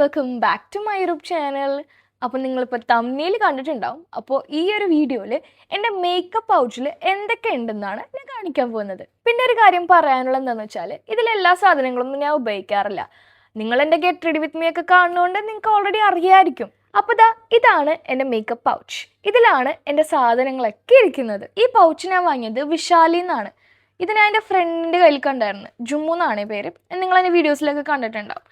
Welcome back to my YouTube channel. അപ്പോൾ നിങ്ങളിപ്പോൾ തമ്മിൽ കണ്ടിട്ടുണ്ടാവും. അപ്പോൾ ഈ ഒരു വീഡിയോയിൽ എൻ്റെ മേക്കപ്പ് പൗച്ചിൽ എന്തൊക്കെ ഉണ്ടെന്നാണ് ഞാൻ കാണിക്കാൻ പോകുന്നത്. പിന്നെ ഒരു കാര്യം പറയാനുള്ളത് എന്താണെന്ന് വെച്ചാൽ ഇതിലെല്ലാ സാധനങ്ങളൊന്നും ഞാൻ ഉപയോഗിക്കാറില്ല. നിങ്ങൾ എൻ്റെ ഗെറ്റ് റെഡി വിത്ത് മീ ഒക്കെ കാണുന്നതുകൊണ്ട് നിങ്ങൾക്ക് ഓൾറെഡി അറിയാമായിരിക്കും. അപ്പോൾ ഇതാണ് എൻ്റെ മേക്കപ്പ് പൗച്ച്. ഇതിലാണ് എൻ്റെ സാധനങ്ങളൊക്കെ ഇരിക്കുന്നത്. ഈ പൗച്ച് ഞാൻ വാങ്ങിയത് വിശാലിൽ നിന്നാണ്. ഇത് ഞാൻ എൻ്റെ ഫ്രണ്ടിൻ്റെ കയ്യിൽ കണ്ടായിരുന്നു. ജുമ്മു എന്നാണ് പേര്. നിങ്ങൾ എൻ്റെ വീഡിയോസിലൊക്കെ കണ്ടിട്ടുണ്ടാവും.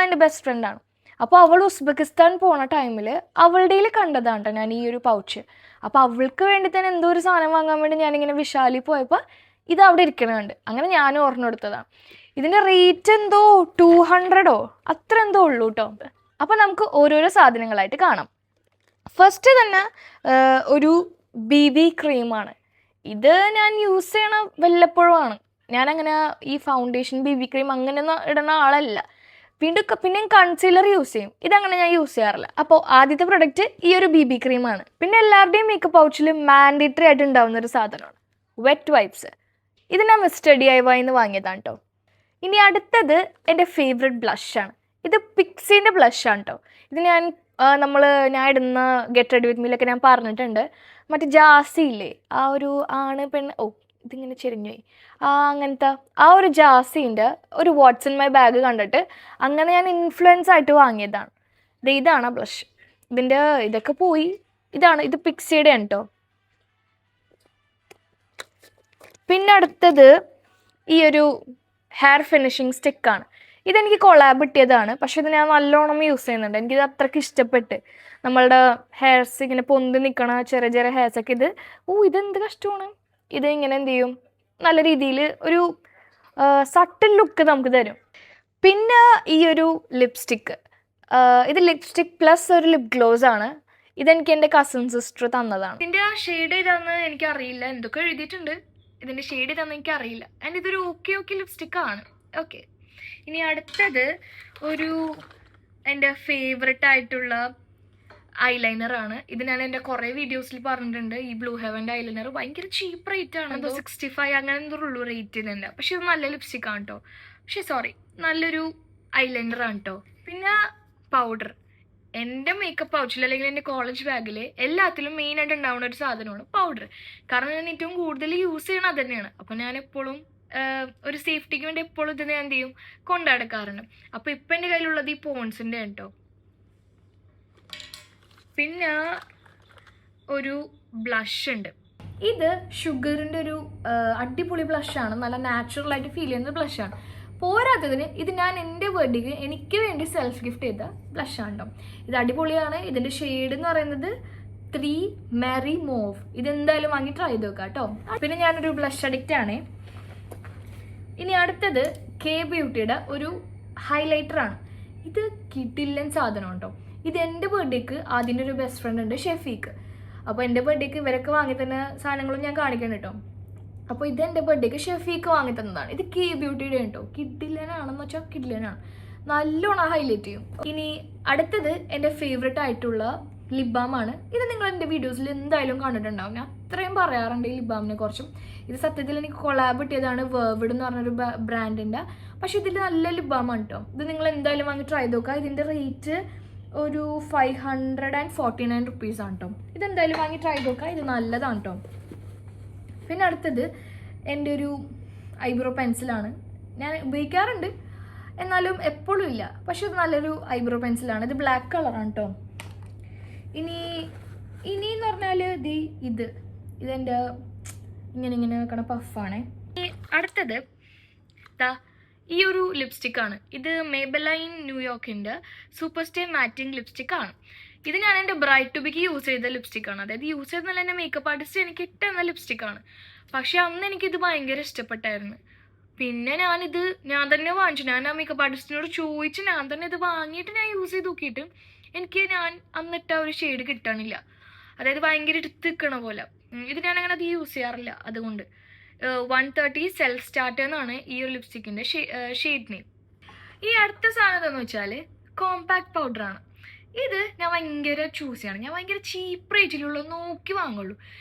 എൻ്റെ ബെസ്റ്റ് ഫ്രണ്ടാണ്. അപ്പോൾ അവൾ ഉസ്ബെക്കിസ്ഥാൻ പോണ ടൈമിൽ അവളുടെ കണ്ടതാണ് കേട്ടോ ഞാൻ ഈ ഒരു പൗച്ച്. അപ്പോൾ അവൾക്ക് വേണ്ടി തന്നെ എന്തോ ഒരു സാധനം വാങ്ങാൻ വേണ്ടി ഞാനിങ്ങനെ വിശാലിൽ പോയപ്പോൾ ഇത് അവിടെ ഇരിക്കണുണ്ട്. അങ്ങനെ ഞാനും ഓർമ്മ എടുത്തതാണ്. ഇതിൻ്റെ റേറ്റ് എന്തോ 200 അത്ര എന്തോ ഉള്ളൂ കേട്ടോ. അപ്പോൾ നമുക്ക് ഓരോരോ സാധനങ്ങളായിട്ട് കാണാം. ഫസ്റ്റ് തന്നെ ഒരു BB ക്രീമാണ്. ഇത് ഞാൻ യൂസ് ചെയ്യണ വല്ലപ്പോഴുമാണ്. ഞാനങ്ങനെ ഈ ഫൗണ്ടേഷൻ BB ക്രീം അങ്ങനെയൊന്നും ഇടുന്ന ആളല്ല. പിന്നെ കൺസീലർ യൂസ് ചെയ്യും. ഇതങ്ങനെ ഞാൻ യൂസ് ചെയ്യാറില്ല. അപ്പോൾ ആദ്യത്തെ പ്രൊഡക്റ്റ് ഈ ഒരു BB ക്രീമാണ്. പിന്നെ എല്ലാവരുടെയും മേക്കപ്പ് പൗച്ചിൽ മാൻഡേറ്ററി ആയിട്ട് ഉണ്ടാവുന്ന ഒരു സാധനമാണ് വെറ്റ് വൈപ്സ്. ഇത് ഞാൻ മിസ്റ്റർ DIY എന്ന് വാങ്ങിയതാണ് കേട്ടോ. ഇനി അടുത്തത് എൻ്റെ ഫേവറേറ്റ് ബ്ലഷാണ്. ഇത് പിക്സിൻ്റെ ബ്ലഷാണ് കേട്ടോ. ഇത് ഞാൻ ഇടുന്ന ഗെറ്റ് റെഡി വിത്ത് മീലൊക്കെ ഞാൻ പറഞ്ഞിട്ടുണ്ട്. മറ്റേ ജാസി ഇല്ലേ, ആ ഒരു ആണ് പെണ്ണ്, ഇതിങ്ങനെ ചെരിഞ്ഞുപോയി, അങ്ങനത്തെ ആ ഒരു ജാസീൻ്റെ ഒരു വാട്ട്സ് ഇൻ മൈ ബാഗ് കണ്ടിട്ട് അങ്ങനെ ഞാൻ ഇൻഫ്ലുവൻസ് ആയിട്ട് വാങ്ങിയതാണ്. ഇതാണ് ആ ബ്ലഷ്. ഇതിൻ്റെ ഇതൊക്കെ പോയി. ഇത് പിക്സിയുടെ ആണ് കേട്ടോ. പിന്നെ അടുത്തത് ഈ ഒരു ഹെയർ ഫിനിഷിങ് സ്റ്റിക്കാണ്. ഇതെനിക്ക് കൊളാബ് കിട്ടിയതാണ്. പക്ഷെ ഇത് ഞാൻ നല്ലോണം യൂസ് ചെയ്യുന്നുണ്ട്. എനിക്കിത് അത്രയ്ക്ക് ഇഷ്ടപ്പെട്ട്. നമ്മളുടെ ഹെയർസ് ഇങ്ങനെ പൊന്തി നിൽക്കണ ചെറിയ ചെറിയ ഹെയർസൊക്കെ ഇതെന്ത് കഷ്ടമാണ്. ഇത് ഇങ്ങനെ എന്ത് ചെയ്യും, നല്ല രീതിയിൽ ഒരു സട്ടിൽ ലുക്ക് നമുക്ക് തരും. പിന്നെ ഈ ഒരു ലിപ്സ്റ്റിക്ക്, ഇത് ലിപ്സ്റ്റിക്ക് പ്ലസ് ഒരു ലിപ് ഗ്ലോസ് ആണ്. ഇതെനിക്ക് എൻ്റെ കസിൻ സിസ്റ്റർ തന്നതാണ്. ഇതിൻ്റെ ആ ഷെയ്ഡ് ഏതാണെന്ന് എനിക്കറിയില്ല. എന്തൊക്കെ എഴുതിയിട്ടുണ്ട്. ഇതിൻ്റെ ഷെയ്ഡ് ഏതാണെന്ന് എനിക്കറിയില്ല. ആൻഡ് ഇതൊരു ഓക്കെ ലിപ്സ്റ്റിക്കാണ്. ഓക്കെ. ഇനി അടുത്തത് എൻ്റെ ഫേവററ്റ് ആയിട്ടുള്ള ഐലൈനറാണ്. ഇത് ഞാൻ എൻ്റെ കുറേ വീഡിയോസിൽ പറഞ്ഞിട്ടുണ്ട്. ഈ ബ്ലൂ ഹെവൻ്റെ ഐലൈനർ ഭയങ്കര ചീപ്പ് റേറ്റ് ആണ്. 65 അങ്ങനെ എന്തോ ഉള്ളൂ റേറ്റ് തന്നെ. പക്ഷെ ഇത് നല്ല ലിപ്സ്റ്റിക്കാണ് കേട്ടോ. നല്ലൊരു ഐലൈനറാണ് കേട്ടോ. പിന്നെ പൗഡർ. എൻ്റെ മേക്കപ്പ് പൗച്ചിൽ അല്ലെങ്കിൽ എൻ്റെ കോളേജ് ബാഗിൽ എല്ലാത്തിലും മെയിനായിട്ട് ഉണ്ടാവുന്ന ഒരു സാധനമാണ് പൗഡർ. കാരണം ഞാൻ ഏറ്റവും കൂടുതൽ യൂസ് ചെയ്യണത് അത് തന്നെയാണ്. അപ്പോൾ ഞാൻ എപ്പോഴും ഒരു സേഫ്റ്റിക്ക് വേണ്ടി എപ്പോഴും ഇത് ഞാൻ എന്ത് ചെയ്യും, കൊണ്ടുനടക്കാറുണ്ട്. അപ്പോൾ ഇപ്പം എൻ്റെ കയ്യിലുള്ളത് ഈ പോൺസിൻ്റെ കേട്ടോ. പിന്നെ ഒരു ബ്ലഷ് ഉണ്ട്. ഇത് ഷുഗറിൻ്റെ ഒരു അടിപൊളി ബ്ലഷാണ്. നല്ല നാച്ചുറലായിട്ട് ഫീൽ ചെയ്യുന്ന ബ്ലഷാണ്. പോരാത്തതിന് ഇത് ഞാൻ എൻ്റെ ബർത്ത്ഡേക്ക് എനിക്ക് വേണ്ടി സെൽഫ് ഗിഫ്റ്റ് ചെയ്ത ബ്ലഷാണ് കേട്ടോ. ഇത് അടിപൊളിയാണ്. ഇതിൻ്റെ ഷെയ്ഡ് എന്ന് പറയുന്നത് 3 മെറി മോവ്. ഇതെന്തായാലും വാങ്ങി ട്രൈ ചെയ്ത് നോക്കാം കേട്ടോ. പിന്നെ ഞാനൊരു ബ്ലഷ് അഡിക്റ്റ് ആണ്. ഇനി അടുത്തത് കെ ബ്യൂട്ടിയുടെ ഒരു ഹൈലൈറ്ററാണ്. ഇത് കിടിലൻ സാധനം കേട്ടോ. ഇത് എൻ്റെ ബർത്ത്ഡേക്ക് അതിൻ്റെ ഒരു ബെസ്റ്റ് ഫ്രണ്ട് ഉണ്ട്, ഷെഫീക്ക്. അപ്പോൾ എൻ്റെ ബർത്ത്ഡേക്ക് ഇവരൊക്കെ വാങ്ങി തന്ന സാധനങ്ങളും ഞാൻ കാണിക്കണം കേട്ടോ. അപ്പോൾ ഇത് എൻ്റെ ബർത്ത്ഡേക്ക് ഷെഫീക്ക് വാങ്ങി തന്നതാണ്. ഇത് കെ ബ്യൂട്ടിയുടെ കേട്ടോ. കിടിലനാണെന്ന് വെച്ചാൽ കിടിലനാണ്. നല്ലോണം ഹൈലൈറ്റ് ചെയ്യും. ഇനി അടുത്തത് എൻ്റെ ഫേവററ്റ് ആയിട്ടുള്ള ലിപ് ബാമാണ്. ഇത് നിങ്ങൾ എൻ്റെ വീഡിയോസിൽ എന്തായാലും കണ്ടിട്ടുണ്ടാവും. ഞാൻ അത്രയും പറയാറുണ്ട് ഈ ലിപ് ബാമിനെ കുറിച്ചും. ഇത് സത്യത്തിൽ എനിക്ക് കൊളാബ് കിട്ടിയതാണ് വേർവിഡ് എന്ന് പറഞ്ഞൊരു ബ്രാൻഡിൻ്റെ. പക്ഷേ ഇതിൽ നല്ല ലിപ് ബാമാണ് കേട്ടോ. ഇത് നിങ്ങൾ എന്തായാലും വാങ്ങി ട്രൈ ചെയ്ത് നോക്കുക. ഇതിൻ്റെ റേറ്റ് ഒരു 549 റുപ്പീസാണ് കേട്ടോ. ഇതെന്തായാലും വാങ്ങി ട്രൈ ചെയ്ത് നോക്കുക. ഇത് നല്ലതാണ് കേട്ടോ. പിന്നെ അടുത്തത് എൻ്റെ ഒരു ഐബ്രോ പെൻസിലാണ്. ഞാൻ ഉപയോഗിക്കാറുണ്ട്, എന്നാലും എപ്പോഴും ഇല്ല. പക്ഷെ ഇത് നല്ലൊരു ഐബ്രോ പെൻസിലാണ്. ഇത് ബ്ലാക്ക് കളറാണ് കേട്ടോ. ഇനിയെന്ന് പറഞ്ഞാൽ ഇതെൻ്റെ ഇങ്ങനെ വെക്കണ പഫാണ്. അടുത്തത് ഈ ഒരു ലിപ്സ്റ്റിക്കാണ്. ഇത് മേബലൈൻ ന്യൂയോർക്കിൻ്റെ സൂപ്പർ സ്റ്റേ മാറ്റിംഗ് ലിപ്സ്റ്റിക്കാണ്. ഇത് ഞാൻ എൻ്റെ ബ്രൈറ്റ് ടു ബിക്ക് യൂസ് ചെയ്ത ലിപ്സ്റ്റിക്കാണ്. അതായത് യൂസ് ചെയ്തെന്നല്ല, എൻ്റെ മേക്കപ്പ് ആർട്ടിസ്റ്റ് എനിക്ക് ഇട്ടുന്ന ലിപ്സ്റ്റിക്കാണ്. പക്ഷെ അന്ന് എനിക്കിത് ഭയങ്കര ഇഷ്ടപ്പെട്ടായിരുന്നു. പിന്നെ ഞാൻ തന്നെ വാങ്ങിച്ചു. ഞാൻ ആ മേക്കപ്പ് ആർട്ടിസ്റ്റിനോട് ചോദിച്ച് ഞാൻ തന്നെ ഇത് വാങ്ങിയിട്ട് ഞാൻ യൂസ് ചെയ്ത് നോക്കിയിട്ട് എനിക്ക് ഞാൻ അന്നിട്ട ഒരു ഷെയ്ഡ് കിട്ടണില്ല. അതായത് ഭയങ്കര എടുത്ത് നിൽക്കണ പോലെ. ഇത് ഞാൻ അങ്ങനെ അത് യൂസ് ചെയ്യാറില്ല. അതുകൊണ്ട് 130 സെൽഫ് സ്റ്റാർട്ടർ എന്നാണ് ഈ ഒരു ലിപ്സ്റ്റിക്കിൻ്റെ ഷെയ്ഡ് നെയിം. ഈ അടുത്ത സാധനം എന്താണെന്ന് വെച്ചാൽ കോമ്പാക്ട് പൗഡറാണ്. ഇത് ഞാൻ ഭയങ്കര ചൂസ് ചെയ്യണം. ഞാൻ ഭയങ്കര ചീപ്പ് റേറ്റിലുള്ള നോക്കി വാങ്ങുള്ളൂ.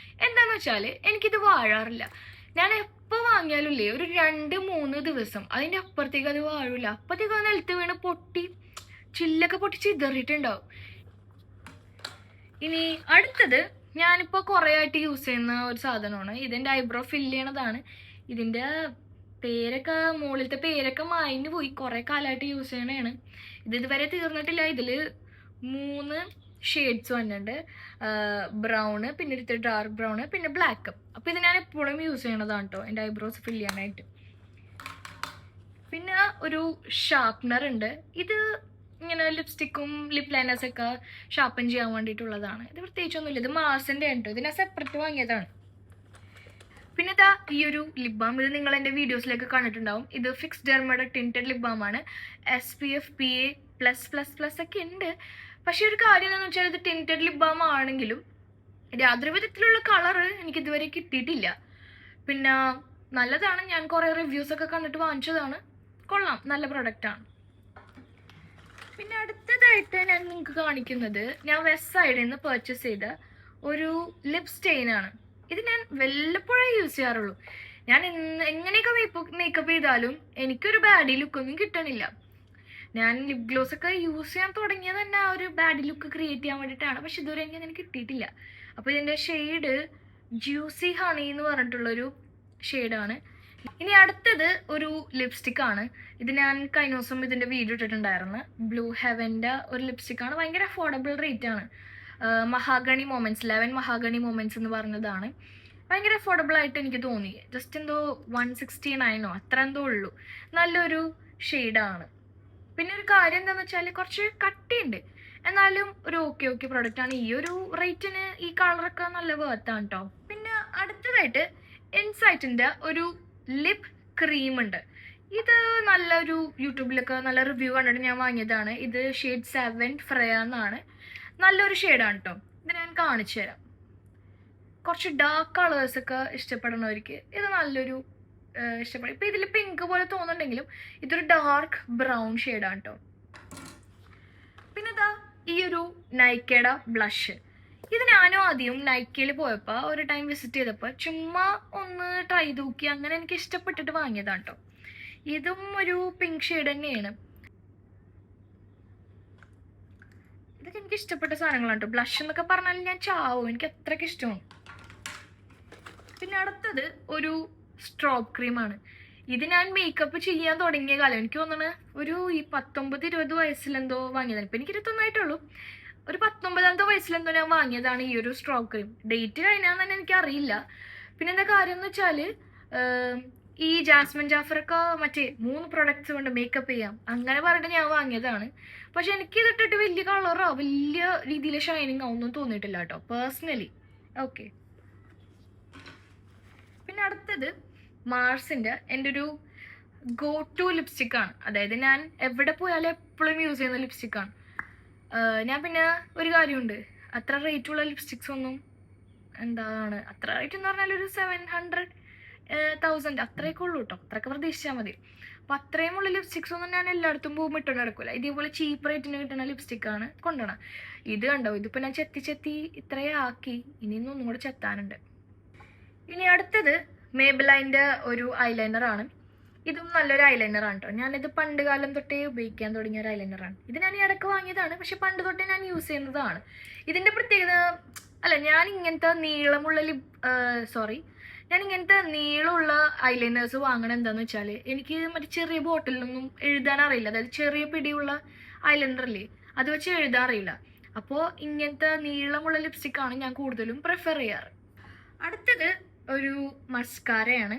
എന്താണെന്ന് വെച്ചാൽ എനിക്കിത് വാഴാറില്ല. ഞാൻ എപ്പോൾ വാങ്ങിയാലും ഇല്ലേ ഒരു 2-3 ദിവസം അതിൻ്റെ അപ്പുറത്തേക്ക് അത് വാഴില്ല. അപ്പത്തേക്ക് അത് നിലത്ത് വീണ് പൊട്ടി ചില്ലൊക്കെ പൊട്ടിച്ച് ഇതറിയിട്ടുണ്ടാവും. ഇനി അടുത്തത് ഞാനിപ്പോൾ കുറേ ആയിട്ട് യൂസ് ചെയ്യുന്ന ഒരു സാധനമാണ്. ഇതിൻ്റെ ഐബ്രോ ഫില്ല് ചെയ്യണതാണ്. ഇതിൻ്റെ പേരൊക്കെ മുകളിലത്തെ പേരൊക്കെ മായിന് പോയി, കുറേ കാലമായിട്ട് യൂസ് ചെയ്യണതാണ്. ഇത് ഇതുവരെ തീർന്നിട്ടില്ല. ഇതിൽ 3 ഷെയ്ഡ്സ് വന്നിട്ടുണ്ട്. ബ്രൗണ്, പിന്നെ എടുത്ത് ഡാർക്ക് ബ്രൗണ്, പിന്നെ ബ്ലാക്ക്. അപ്പോൾ ഇത് ഞാൻ എപ്പോഴും യൂസ് ചെയ്യണതാണ് കേട്ടോ എൻ്റെ ഐബ്രോസ് ഫില്ല് ചെയ്യാനായിട്ട്. പിന്നെ ഒരു ഷാർപ്നർ ഉണ്ട്. ഇത് ഇങ്ങനെ ലിപ്സ്റ്റിക്കും ലിപ് ലൈനേഴ്സൊക്കെ ഷാർപ്പൻ ചെയ്യാൻ വേണ്ടിയിട്ടുള്ളതാണ്. ഇത് പ്രത്യേകിച്ചൊന്നുമില്ല. ഇത് മാർസിൻ്റെ ഉണ്ടോ, ഇത് ഞാൻ സെപ്പറേറ്റ് വാങ്ങിയതാണ്. പിന്നെ ഇതാ ഈ ഒരു ലിപ് ബാം. ഇത് നിങ്ങൾ എൻ്റെ വീഡിയോസിലേക്ക് കണ്ടിട്ടുണ്ടാവും. ഇത് ഫിക്സ് ഡെർമയുടെ ടിൻറ്റഡ് ലിപ് ബാമാണ്. SPF PA+++ ഒക്കെ ഉണ്ട്. പക്ഷേ ഒരു കാര്യം എന്താണെന്ന് വെച്ചാൽ ഇത് ടിൻറ്റഡ് ലിപ് ബാം ആണെങ്കിലും യാതൊരു വിധത്തിലുള്ള കളറ് എനിക്ക് ഇതുവരെ കിട്ടിയിട്ടില്ല. പിന്നെ നല്ലതാണ്. ഞാൻ കുറേ റിവ്യൂസൊക്കെ കണ്ടിട്ട് വാങ്ങിച്ചതാണ്. കൊള്ളാം, നല്ല പ്രൊഡക്റ്റാണ്. പിന്നെ അടുത്തതായിട്ട് ഞാൻ നിങ്ങൾക്ക് കാണിക്കുന്നത് ഞാൻ വെസ്റ്റ് സൈഡിൽ നിന്ന് പർച്ചേസ് ചെയ്ത ഒരു ലിപ് സ്റ്റെയിനാണ്. ഇത് ഞാൻ വല്ലപ്പോഴേ യൂസ് ചെയ്യാറുള്ളൂ. ഞാൻ എങ്ങനെയൊക്കെ മേക്കപ്പ് ചെയ്താലും എനിക്കൊരു ബാഡി ലുക്കൊന്നും കിട്ടണില്ല. ഞാൻ ലിപ് ഗ്ലോസ് ഒക്കെ യൂസ് ചെയ്യാൻ തുടങ്ങിയത് തന്നെ ആ ഒരു ബാഡി ലുക്ക് ക്രിയേറ്റ് ചെയ്യാൻ വേണ്ടിയിട്ടാണ്. പക്ഷെ ഇതുവരെ എനിക്ക് അങ്ങനെ കിട്ടിയിട്ടില്ല. അപ്പോൾ ഇതിൻ്റെ ഷെയ്ഡ് ജ്യൂസി ഹണി എന്ന് പറഞ്ഞിട്ടുള്ളൊരു ഷെയ്ഡാണ്. ഇനി അടുത്തത് ഒരു ലിപ്സ്റ്റിക്കാണ്. ഇത് ഞാൻ കഴിഞ്ഞ ദിവസം ഇതിൻ്റെ വീഡിയോ ഇട്ടിട്ടുണ്ടായിരുന്നു. ബ്ലൂ ഹെവൻ്റെ ഒരു ലിപ്സ്റ്റിക്കാണ്. ഭയങ്കര അഫോർഡബിൾ റേറ്റ് ആണ്. മഹാഗണി മൊമെൻറ്റ്സ് 11 മഹാഗണി മൊമെൻറ്റ്സ് എന്ന് പറഞ്ഞതാണ്. ഭയങ്കര അഫോർഡബിൾ ആയിട്ട് എനിക്ക് തോന്നി. ജസ്റ്റ് എന്തോ 169 അത്ര എന്തോ ഉള്ളൂ. നല്ലൊരു ഷെയ്ഡാണ്. പിന്നെ ഒരു കാര്യം എന്താണെന്ന് വെച്ചാൽ കുറച്ച് കട്ടിയുണ്ട്, എന്നാലും ഒരു ഓക്കെ പ്രൊഡക്റ്റാണ്. ഈ ഒരു റേറ്റിന് ഈ കളറൊക്കെ നല്ല വേർത്താണ് കേട്ടോ. പിന്നെ അടുത്തതായിട്ട് ഇൻസൈറ്റിൻ്റെ ഒരു ലിപ് ക്രീം ഉണ്ട്. ഇത് നല്ലൊരു യൂട്യൂബിലൊക്കെ നല്ല റിവ്യൂ കണ്ടിട്ട് ഞാൻ വാങ്ങിയതാണ്. ഇത് ഷെയ്ഡ് 7 ഫ്രയ എന്നാണ്. നല്ലൊരു ഷെയ്ഡാണ് കേട്ടോ. ഇത് ഞാൻ കാണിച്ചു തരാം. കുറച്ച് ഡാർക്ക് കളേഴ്സൊക്കെ ഇഷ്ടപ്പെടുന്നവർക്ക് ഇത് നല്ലൊരു ഇഷ്ടപ്പെടും. ഇപ്പം ഇതിൽ പിങ്ക് പോലെ തോന്നുന്നുണ്ടെങ്കിലും ഇതൊരു ഡാർക്ക് ബ്രൗൺ ഷെയ്ഡാണ് കേട്ടോ. പിന്നെ ഇതാ ഈ ഒരു നൈക്കയുടെ ബ്ലഷ്. ഇത് ഞാനും ആദ്യം നൈക്കയിൽ പോയപ്പോൾ ഒരു ടൈം വിസിറ്റ് ചെയ്തപ്പോൾ ചുമ്മാ ഒന്ന് ട്രൈ നോക്കി, അങ്ങനെ എനിക്ക് ഇഷ്ടപ്പെട്ടിട്ട് വാങ്ങിയതാണ് കേട്ടോ. ഇതും ഒരു പിങ്ക് ഷെയ്ഡ് തന്നെയാണ്. ഇതൊക്കെ എനിക്ക് ഇഷ്ടപ്പെട്ട സാധനങ്ങളാണ് കേട്ടോ. ബ്ലഷ് എന്നൊക്കെ പറഞ്ഞാൽ ഞാൻ ചാവും, എനിക്ക് അത്രയ്ക്ക് ഇഷ്ടമാണ്. പിന്നെ അടുത്തത് ഒരു സ്ട്രോബ് ക്രീമാണ്. ഇത് ഞാൻ മേക്കപ്പ് ചെയ്യാൻ തുടങ്ങിയ കാലം, എനിക്ക് തോന്നുന്നു ഒരു ഈ 19-20 വയസ്സിലെന്തോ വാങ്ങിയതാണ്. ഇപ്പം എനിക്ക് 21 ആയിട്ടുള്ളൂ. ഒരു 19-ാമത്തെ വയസ്സിലെന്തോ ഞാൻ വാങ്ങിയതാണ് ഈ ഒരു സ്ട്രോബ് ക്രീം. ഡേറ്റ് കഴിഞ്ഞാൽ തന്നെ എനിക്കറിയില്ല. പിന്നെ എന്താ കാര്യം എന്ന് വെച്ചാൽ ഈ ജാസ്മിൻ ജാഫറൊക്കെ മറ്റേ 3 പ്രൊഡക്ട്സ് കൊണ്ട് മേക്കപ്പ് ചെയ്യാം അങ്ങനെ പറഞ്ഞിട്ട് ഞാൻ വാങ്ങിയതാണ്. പക്ഷെ എനിക്ക് ഇതിട്ടിട്ട് വലിയ കളറോ വലിയ രീതിയിൽ ഷൈനിങ് ഒന്നും തോന്നിയിട്ടില്ല കേട്ടോ, പേഴ്സണലി. ഓക്കെ. പിന്നെ അടുത്തത് മാർസിൻ്റെ എൻ്റെ ഒരു ഗോ ടു ലിപ്സ്റ്റിക്കാണ്. അതായത് ഞാൻ എവിടെ പോയാലും എപ്പോഴും യൂസ് ചെയ്യുന്ന ലിപ്സ്റ്റിക്കാണ്. ഞാൻ പിന്നെ ഒരു കാര്യമുണ്ട്, അത്ര റേറ്റുള്ള ലിപ്സ്റ്റിക്സ് ഒന്നും എന്താണ് അത്ര റേറ്റ് എന്ന് പറഞ്ഞാൽ ഒരു 700,000 അത്രയൊക്കെ ഉള്ളൂ കേട്ടോ. അത്രയൊക്കെ പ്രതീക്ഷിച്ചാൽ മതി. അപ്പോൾ അത്രയും ഉള്ള ലിപ്സ്റ്റിക്സ് ഒന്നും ഞാൻ എല്ലായിടത്തും പോകുമ്പോൾ ഇട്ടുകൊണ്ട് നടക്കില്ല. ഇതേപോലെ ചീപ്പ് റേറ്റിന് കിട്ടുന്ന ലിപ്സ്റ്റിക്കാണ് കൊണ്ടുപോകണം. ഇത് കണ്ടോ, ഇതിപ്പോൾ ഞാൻ ചെത്തി ഇത്രയും ആക്കി, ഇനിയൊന്നും ഒന്നും കൂടെ ചെത്താനുണ്ട്. ഇനി അടുത്തത് മേബിലൈൻ്റെ ഒരു ഐലൈനറാണ്. ഇതും നല്ലൊരു ഐലൈനറാണ് കേട്ടോ. ഞാനിത് പണ്ട് കാലം തൊട്ടേ ഉപയോഗിക്കാൻ തുടങ്ങിയ ഒരു ഐലൈനറാണ്. ഇത് ഞാൻ ഈ ഇടയ്ക്ക് വാങ്ങിയതാണ്, പക്ഷെ പണ്ട് തൊട്ടേ ഞാൻ യൂസ് ചെയ്യുന്നതാണ്. ഇതിൻ്റെ പ്രത്യേകത ഞാൻ ഇങ്ങനത്തെ നീളമുള്ള ഞാൻ ഇങ്ങനത്തെ നീളമുള്ള ഐലൈനേഴ്സ് വാങ്ങണം എന്താണെന്ന് വെച്ചാൽ എനിക്ക് മറ്റേ ചെറിയ ബോട്ടിലൊന്നും എഴുതാൻ അറിയില്ല. അതായത് ചെറിയ പിടിയുള്ള ഐലൈനറല്ലേ, അത് വെച്ച് എഴുതാൻ അറിയില്ല. അപ്പോൾ ഇങ്ങനത്തെ നീളമുള്ള ലിപ്സ്റ്റിക്കാണ് ഞാൻ കൂടുതലും പ്രിഫർ ചെയ്യാറ്. അടുത്തത് ഒരു മസ്കാരയാണ്.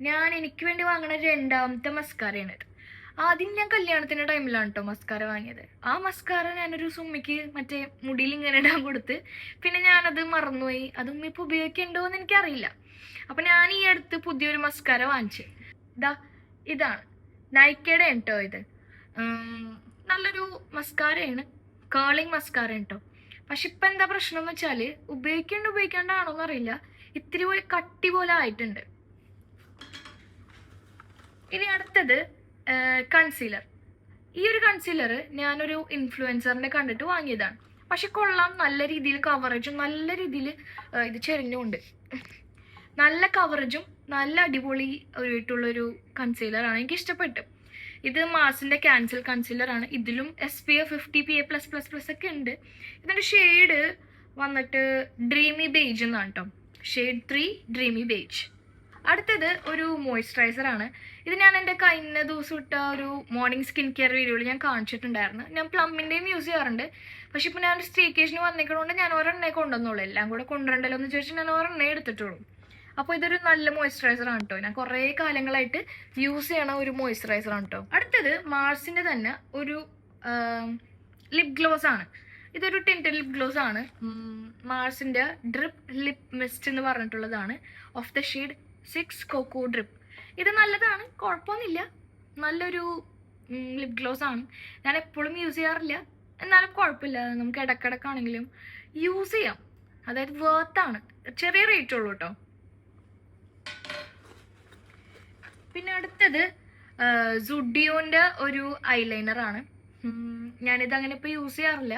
ഞാൻ എനിക്ക് വേണ്ടി വാങ്ങുന്ന 2ാമത്തെ മസ്കാരയാണ് ഇത്. ആദ്യം ഞാൻ കല്യാണത്തിൻ്റെ ടൈമിലാണ് കേട്ടോ മസ്കാര വാങ്ങിയത്. ആ മസ്കാര ഞാനൊരു സുമ്മിക്ക് മറ്റേ മുടിയിൽ ഇങ്ങനെ ഇടാൻ കൊടുത്ത് പിന്നെ ഞാനത് മറന്നുപോയി. അത് ഉമ്മ ഇപ്പോൾ ഉപയോഗിക്കണ്ടോ എന്ന് എനിക്കറിയില്ല. അപ്പം ഞാൻ ഈ അടുത്ത് പുതിയൊരു മസ്കാര വാങ്ങിച്ചു. ഇതാണ് നൈക്കയുടെ കേട്ടോ. ഇത് നല്ലൊരു മസ്കാരയാണ്, കേളിങ് മസ്കാര കേട്ടോ. പക്ഷെ ഇപ്പം എന്താ പ്രശ്നം എന്ന് വെച്ചാൽ ഉപയോഗിക്കാണ്ടാണോ എന്നറിയില്ല, ഇത്തിരി കട്ടി പോലെ ആയിട്ടുണ്ട്. ഇനി അടുത്തത് കൺസീലർ. ഈ ഒരു കൺസീലർ ഞാനൊരു ഇൻഫ്ലുവൻസറിനെ കണ്ടിട്ട് വാങ്ങിയതാണ്. പക്ഷെ കൊള്ളാം, നല്ല രീതിയിൽ കവറേജും നല്ല രീതിയിൽ ഇത് ചെരിഞ്ഞുണ്ട്. നല്ല കവറേജും നല്ല അടിപൊളി ആയിട്ടുള്ളൊരു കൺസീലറാണ്, എനിക്ക് ഇഷ്ടപ്പെട്ടു. ഇത് മാർസിൻ്റെ ക്യാൻസൽ കൺസീലറാണ്. ഇതിലും SPF 50 PA+++ ഒക്കെ ഉണ്ട്. ഇതിൻ്റെ ഷെയ്ഡ് വന്നിട്ട് ഡ്രീമി ബേജ് എന്നാണ് കേട്ടോ. Shade 3 dreamy beige. അടുത്തത് ഒരു മോയ്സ്ചറൈസറാണ്. ഇത് ഞാൻ എൻ്റെ കഴിഞ്ഞ ദിവസം ഇട്ട ഒരു മോർണിംഗ് സ്കിൻ കെയർ വീഡിയോയിൽ ഞാൻ കാണിച്ചിട്ടുണ്ടായിരുന്നു. ഞാൻ പ്ലമ്മിൻ്റെയും യൂസ് ചെയ്യാറുണ്ട്. പക്ഷെ ഇപ്പോൾ ഞാൻ സ്റ്റേക്കേഷന് വന്നിരിക്കണോണ്ട് ഞാൻ ഒരെണ്ണേ കൊണ്ടുവന്നുള്ളൂ. എല്ലാം കൂടെ കൊണ്ടുവരണ്ടല്ലോ എന്ന് ചോദിച്ചാൽ ഞാൻ ഒരെണ്ണേ എടുത്തിട്ടുള്ളൂ. അപ്പോൾ ഇതൊരു നല്ല മോയ്സ്ചറൈസറാണ് കേട്ടോ. ഞാൻ കുറേ കാലങ്ങളായിട്ട് യൂസ് ചെയ്യണ ഒരു മോയ്സ്ചറൈസറാണ് കേട്ടോ. അടുത്തത് മാർസിൻ്റെ തന്നെ ഒരു ലിപ് ഗ്ലോസ് ആണ്. ഇതൊരു ടിൻറ്റഡ് ലിപ് ഗ്ലോസ് ആണ്. മാർസിൻ്റെ ഡ്രിപ്പ് ലിപ് മിസ്റ്റ് എന്ന് പറഞ്ഞിട്ടുള്ളതാണ്. Of the shade 6 cocoa drip. ഇത് നല്ലതാണ്, കുഴപ്പമൊന്നുമില്ല. നല്ലൊരു ലിപ് ഗ്ലോസ് ആണ്. ഞാൻ എപ്പോഴും യൂസ് ചെയ്യാറില്ല, എന്നാലും കുഴപ്പമില്ല. നമുക്ക് ഇടയ്ക്കിടയ്ക്കാണെങ്കിലും യൂസ് ചെയ്യാം. അതായത് വേർത്താണ്. ചെറിയ റേറ്റ് ഉള്ളൂ കേട്ടോ. പിന്നെ അടുത്തത് സുഡിയോൻ്റെ ഒരു ഐലൈനറാണ്. ഞാനിത് അങ്ങനെ ഇപ്പോൾ യൂസ് ചെയ്യാറില്ല,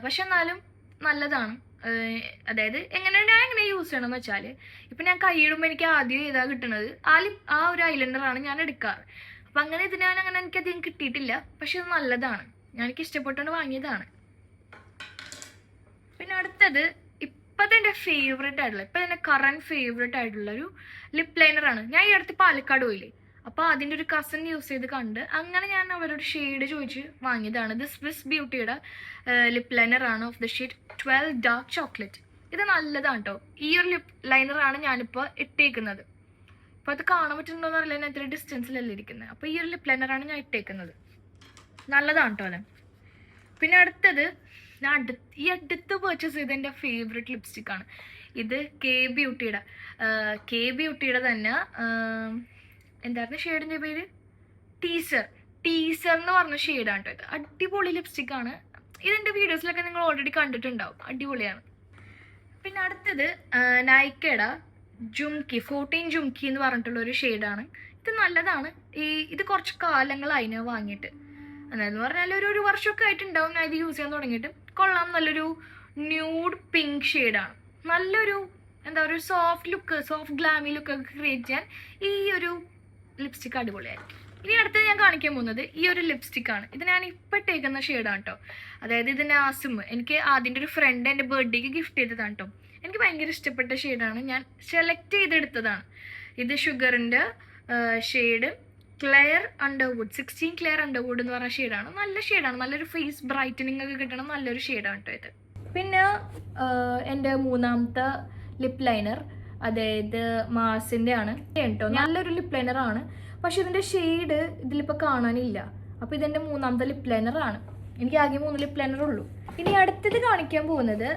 പക്ഷെ എന്നാലും നല്ലതാണ്. അതായത് ഞാൻ എങ്ങനെ യൂസ് ചെയ്യണമെന്ന് വെച്ചാൽ, ഇപ്പം ഞാൻ കൈയിടുമ്പോൾ എനിക്ക് ആദ്യം ഏതാ കിട്ടുന്നത് ആ ഒരു ഐലൈനറാണ് ഞാൻ എടുക്കാറ്. അപ്പം അങ്ങനെ ഇത് ഞാൻ അങ്ങനെ എനിക്കധികം കിട്ടിയിട്ടില്ല, പക്ഷെ അത് നല്ലതാണ്. എനിക്ക് ഇഷ്ടപ്പെട്ടുകൊണ്ട് വാങ്ങിയതാണ്. പിന്നെ അടുത്തത് ഇപ്പോഴത്തെ എൻ്റെ ഫേവറേറ്റ് ആയിട്ടുള്ള, ഇപ്പം എൻ്റെ കറൻറ്റ് ഫേവറേറ്റ് ആയിട്ടുള്ളൊരു ലിപ് ലൈനറാണ്. ഞാൻ ഈ അടുത്ത് പാലക്കാട് പോയില്ലേ, അപ്പോൾ അതിൻ്റെ ഒരു കസിൻ യൂസ് ചെയ്ത് കണ്ട് അങ്ങനെ ഞാൻ അവരോട് ഷെയ്ഡ് ചോദിച്ച് വാങ്ങിയതാണ്. ഇത് സ്വിസ് ബ്യൂട്ടിയുടെ ലിപ് ലൈനറാണ്. Of the shade 12 dark chocolate. ഇത് നല്ലതാണ് കേട്ടോ. ഈ ഒരു ലിപ് ലൈനറാണ് ഞാനിപ്പോൾ ഇട്ടേക്കുന്നത്. അപ്പോൾ അത് കാണാൻ പറ്റുന്നുണ്ടോയെന്ന് അറിയില്ല, ഞാൻ ഇത്ര ഡിസ്റ്റൻസിലല്ല ഇരിക്കുന്നത്. അപ്പോൾ ഈ ഒരു ലിപ് ലൈനറാണ് ഞാൻ ഇട്ടേക്കുന്നത്. നല്ലതാണ് കേട്ടോ അത്. പിന്നെ അടുത്തത് ഞാൻ ഈ അടുത്ത് പർച്ചേസ് ചെയ്ത എൻ്റെ ഫേവറേറ്റ് ലിപ്സ്റ്റിക്കാണ്. ഇത് കെ ബ്യൂട്ടിയുടെ തന്നെ എന്തായിരുന്നു ഷെയ്ഡിൻ്റെ പേര്, ടീസർ എന്ന് പറഞ്ഞ ഷെയ്ഡാണ് കേട്ടോ. ഇത് അടിപൊളി ലിപ്സ്റ്റിക്കാണ്. ഇതിൻ്റെ വീഡിയോസിലൊക്കെ നിങ്ങൾ ഓൾറെഡി കണ്ടിട്ടുണ്ടാവും. അടിപൊളിയാണ്. പിന്നെ അടുത്തത് നൈക്കയുടെ 14 ജുംകി എന്ന് പറഞ്ഞിട്ടുള്ളൊരു ഷെയ്ഡാണ്. ഇത് നല്ലതാണ്. ഇത് കുറച്ച് കാലങ്ങളായി ഞാൻ വാങ്ങിയിട്ട്. അതായത് പറഞ്ഞാൽ ഒരു വർഷമൊക്കെ ആയിട്ടുണ്ടാവും ഞാൻ ഇത് യൂസ് ചെയ്യാൻ തുടങ്ങിയിട്ട്. കൊള്ളാം. നല്ലൊരു ന്യൂഡ് പിങ്ക് ഷെയ്ഡാണ്. നല്ലൊരു ഒരു സോഫ്റ്റ് ഗ്ലാമി ലുക്കൊക്കെ ക്രിയേറ്റ് ചെയ്യാൻ ഈ ഒരു ലിപ്സ്റ്റിക്ക് അടിപൊളിയായിരിക്കും. ഇനി അടുത്തത് ഞാൻ കാണിക്കാൻ പോകുന്നത് ഈ ഒരു ലിപ്സ്റ്റിക്കാണ്. ഇത് ഞാൻ ഇപ്പം ഇട്ടേക്കുന്ന ഷെയ്ഡാണ് കേട്ടോ. അതായത് ഇത് നാസിം എനിക്ക് അതിൻ്റെ ഒരു ഫ്രണ്ട് എൻ്റെ ബർത്ത്ഡേക്ക് ഗിഫ്റ്റ് ചെയ്തതാണ് കേട്ടോ. എനിക്ക് ഭയങ്കര ഇഷ്ടപ്പെട്ട ഷെയ്ഡാണ്. ഞാൻ സെലക്ട് ചെയ്തെടുത്തതാണ്. ഇത് ഷുഗറിൻ്റെ shade Claire Underwood 16 Claire Underwood എന്ന് പറഞ്ഞ ഷെയ്ഡാണ്. നല്ല ഷെയ്ഡാണ്. നല്ലൊരു ഫേസ് ബ്രൈറ്റനിങ് ഒക്കെ കിട്ടണം നല്ലൊരു ഷെയ്ഡാണ് കേട്ടോ ഇത്. പിന്നെ എൻ്റെ മൂന്നാമത്തെ ലിപ് ലൈനർ അതായത് മാർസിൻ്റെ ആണ് കേട്ടോ. നല്ലൊരു ലിപ് ലൈനറാണ്, പക്ഷെ ഇതിൻ്റെ ഷെയ്ഡ് ഇതിലിപ്പോൾ കാണാനില്ല. അപ്പോൾ ഇതെൻ്റെ മൂന്നാമത്തെ ലിപ് ലൈനറാണ്. എനിക്ക് ആകെ 3 ലിപ് ലൈനർ ഉള്ളൂ. ഇനി അടുത്തത് കാണിക്കാൻ പോകുന്നത്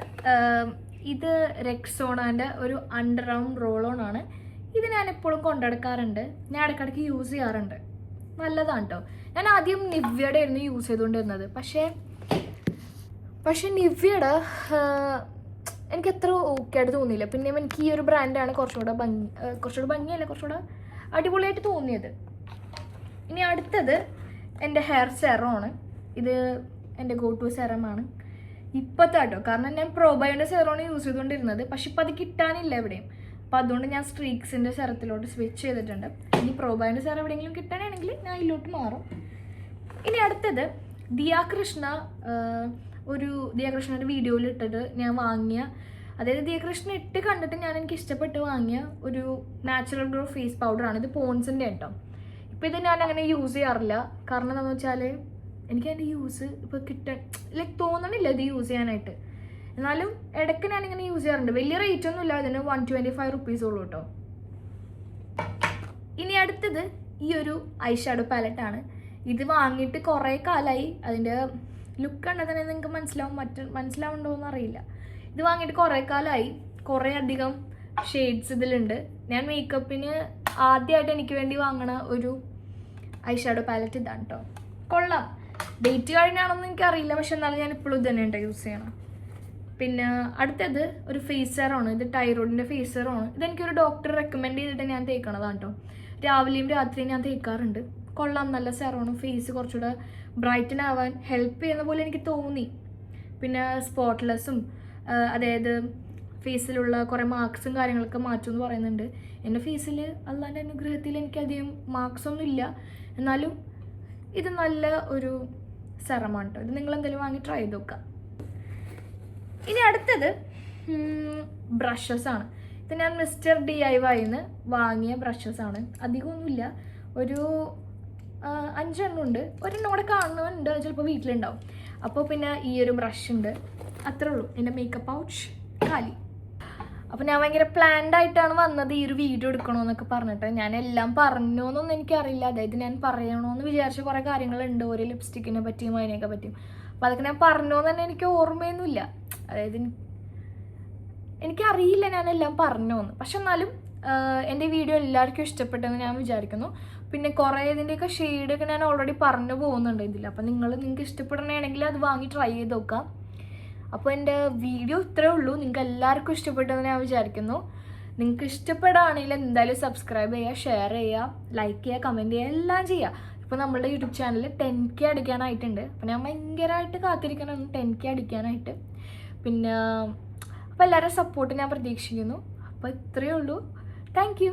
ഇത് റെക്സോണാൻ്റെ ഒരു അണ്ടർ ആം റോൾ ആണ്. ഇത് ഞാൻ എപ്പോഴും കൊണ്ടുനടക്കാറുണ്ട്. ഞാൻ ഇടയ്ക്കിടയ്ക്ക് യൂസ് ചെയ്യാറുണ്ട്. നല്ലതാണ് കേട്ടോ. ഞാൻ ആദ്യം നിവ്യയുടെ ആയിരുന്നു യൂസ് ചെയ്തുകൊണ്ടിരുന്നത്. പക്ഷേ നിവ്യയുടെ എനിക്ക് അത്ര ഓക്കെ ആയിട്ട് തോന്നിയില്ല. പിന്നെ എനിക്ക് ഈ ഒരു ബ്രാൻഡാണ് കുറച്ചുകൂടെ ഭംഗിയല്ല കുറച്ചുകൂടെ അടിപൊളിയായിട്ട് തോന്നിയത്. ഇനി അടുത്തത് എൻ്റെ ഹെയർ സെറമാണ്. ഇത് എൻ്റെ ഗോ ടു സെറമാണ് ഇപ്പോഴത്തെ കേട്ടോ. കാരണം ഞാൻ പ്രോബയോൻ്റെ സെറമാണ് യൂസ് ചെയ്തുകൊണ്ടിരുന്നത്. പക്ഷെ ഇപ്പം അത് കിട്ടാനില്ല എവിടെയും. അപ്പോൾ അതുകൊണ്ട് ഞാൻ സ്ട്രീക്സിൻ്റെ സെറത്തിലോട്ട് സ്വിച്ച് ചെയ്തിട്ടുണ്ട്. ഇനി പ്രോബയോൻ്റെ സെറം എവിടെയെങ്കിലും കിട്ടാനാണെങ്കിൽ ഞാൻ ഇതിലോട്ട് മാറും. ഇനി അടുത്തത് ദിയാകൃഷ്ണൻ്റെ വീഡിയോയിൽ ഇട്ടിട്ട് ഞാൻ വാങ്ങിയ, അതായത് ദിയാകൃഷ്ണൻ ഇട്ട് കണ്ടിട്ട് എനിക്ക് ഇഷ്ടപ്പെട്ട് വാങ്ങിയ ഒരു നാച്ചുറൽ ഗ്ലോ ഫേസ് പൗഡറാണ്. ഇത് പോൺസിൻ്റെ കേട്ടോ. ഇപ്പോൾ ഇത് ഞാൻ അങ്ങനെ യൂസ് ചെയ്യാറില്ല. കാരണം എന്താണെന്ന് വെച്ചാൽ എനിക്ക് അതിൻ്റെ യൂസ് ഇപ്പോൾ തോന്നണില്ല ഇത് യൂസ് ചെയ്യാനായിട്ട്. എന്നാലും ഇടയ്ക്ക് ഞാനിങ്ങനെ യൂസ് ചെയ്യാറുണ്ട്. വലിയ റേറ്റ് ഒന്നും ഇല്ല. ഇതിന് 125 റുപ്പീസ് ഉള്ളൂ കേട്ടോ. ഇനി അടുത്തത് ഈ ഒരു ഐ ഷാഡോ പാലറ്റാണ്. ഇത് വാങ്ങിയിട്ട് കുറേ കാലമായി. അതിൻ്റെ ലുക്ക് കണ്ടാൽ തന്നെ നിങ്ങൾക്ക് മനസ്സിലാവുണ്ടോ എന്നറിയില്ല. ഇത് വാങ്ങിയിട്ട് കുറേ കാലമായി. കുറേ അധികം ഷെയ്ഡ്സ് ഇതിലുണ്ട്. ഞാൻ മേക്കപ്പിന് ആദ്യമായിട്ട് എനിക്ക് വേണ്ടി വാങ്ങണ ഒരു ഐ ഷാഡോ പാലറ്റ് ഇതാണ് കേട്ടോ. കൊള്ളാം. ഡേറ്റ് കഴിഞ്ഞാണെന്ന് എനിക്കറിയില്ല, പക്ഷെ എന്നാലും ഞാൻ ഇപ്പോഴും ഇത് തന്നെയുണ്ട് യൂസ് ചെയ്യണം. പിന്നെ അടുത്തത് ഒരു ഫേസ് സെറമാണ്. ഇത് ടൈറോയിഡിൻ്റെ ഫേസ് സെറമാണ്. ഇതെനിക്കൊരു ഡോക്ടർ റെക്കമെൻഡ് ചെയ്തിട്ട് ഞാൻ തേക്കണതാണ് കേട്ടോ. രാവിലെയും രാത്രിയും ഞാൻ തേക്കാറുണ്ട്. കൊള്ളാം. നല്ല സെറമാണ്. ഫേസ് കുറച്ചുകൂടെ ബ്രൈറ്റൻ ആവാൻ ഹെൽപ്പ് ചെയ്യുന്ന പോലെ എനിക്ക് തോന്നി. പിന്നെ സ്പോട്ട്ലെസ്സും അതായത് ഫേസിലുള്ള കുറേ മാർക്സും കാര്യങ്ങളൊക്കെ മാറ്റുമെന്ന് പറയുന്നുണ്ട്. എൻ്റെ ഫേസിൽ അള്ളാൻ്റെ അനുഗ്രഹത്തിൽ എനിക്കധികം മാർക്സൊന്നും ഇല്ല. എന്നാലും ഇത് നല്ല ഒരു സെറമാണ് കേട്ടോ. ഇത് നിങ്ങൾ എന്തെങ്കിലും വാങ്ങി ട്രൈ ചെയ്ത് നോക്കുക. ഇനി അടുത്തത് ബ്രഷസാണ്. ഇത് ഞാൻ മിസ്റ്റർ DIYന്ന് വാങ്ങിയ ബ്രഷസാണ്. അധികമൊന്നുമില്ല, ഒരു 5 എണ്ണം ഉണ്ട്. ഒരെണ്ണം കൂടെ കാണുന്നുണ്ട്, ചിലപ്പോൾ വീട്ടിലുണ്ടാവും. അപ്പോൾ പിന്നെ ഈ ഒരു ബ്രഷ് ഉണ്ട്, അത്രേ ഉള്ളൂ. എൻ്റെ മേക്കപ്പ് പൗച്ച് കാലി. അപ്പോൾ ഞാൻ ഭയങ്കര പ്ലാൻഡ് ആയിട്ടാണ് വന്നത് ഈ ഒരു വീഡിയോ എടുക്കണമെന്നൊക്കെ പറഞ്ഞിട്ട്. ഞാൻ എല്ലാം പറഞ്ഞോന്നൊന്നും എനിക്കറിയില്ല. അതായത് ഞാൻ പറയണമെന്ന് വിചാരിച്ച കുറേ കാര്യങ്ങളുണ്ട്, ഒരു ലിപ്സ്റ്റിക്കിനെ പറ്റിയും അതിനെയൊക്കെ പറ്റിയും. അപ്പോൾ അതൊക്കെ ഞാൻ പറഞ്ഞോന്ന് തന്നെ എനിക്ക് ഓർമ്മയൊന്നുമില്ല. അതായത് എനിക്കറിയില്ല ഞാനെല്ലാം പറഞ്ഞോന്ന്. പക്ഷെ എന്നാലും എൻ്റെ വീഡിയോ എല്ലാവർക്കും ഇഷ്ടപ്പെട്ടെന്ന് ഞാൻ വിചാരിക്കുന്നു. പിന്നെ കുറേ ഇതിൻ്റെയൊക്കെ ഷെയ്ഡൊക്കെ ഞാൻ ഓൾറെഡി പറഞ്ഞു പോകുന്നുണ്ട് ഇതിൽ. അപ്പോൾ നിങ്ങൾക്ക് ഇഷ്ടപ്പെടണമെങ്കിൽ അത് വാങ്ങി ട്രൈ ചെയ്ത് നോക്കാം. അപ്പോൾ എൻ്റെ വീഡിയോ ഇത്രേ ഉള്ളൂ. നിങ്ങൾക്ക് എല്ലാവർക്കും ഇഷ്ടപ്പെട്ടെന്ന് ഞാൻ വിചാരിക്കുന്നു. നിങ്ങൾക്ക് ഇഷ്ടപ്പെടുകയാണെങ്കിൽ എന്തായാലും സബ്സ്ക്രൈബ് ചെയ്യുക, ഷെയർ ചെയ്യുക, ലൈക്ക് ചെയ്യുക, കമൻറ്റ് ചെയ്യുക, എല്ലാം ചെയ്യുക. ഇപ്പോൾ നമ്മളുടെ യൂട്യൂബ് ചാനൽ 10K അടിക്കാനായിട്ടുണ്ട്. അപ്പോൾ ഞാൻ ഭയങ്കരമായിട്ട് കാത്തിരിക്കണം 10K അടിക്കാനായിട്ട്. പിന്നെ അപ്പോൾ എല്ലാവരും സപ്പോർട്ട് ഞാൻ പ്രതീക്ഷിക്കുന്നു. അപ്പോൾ ഇത്രയേ ഉള്ളൂ. Thank you.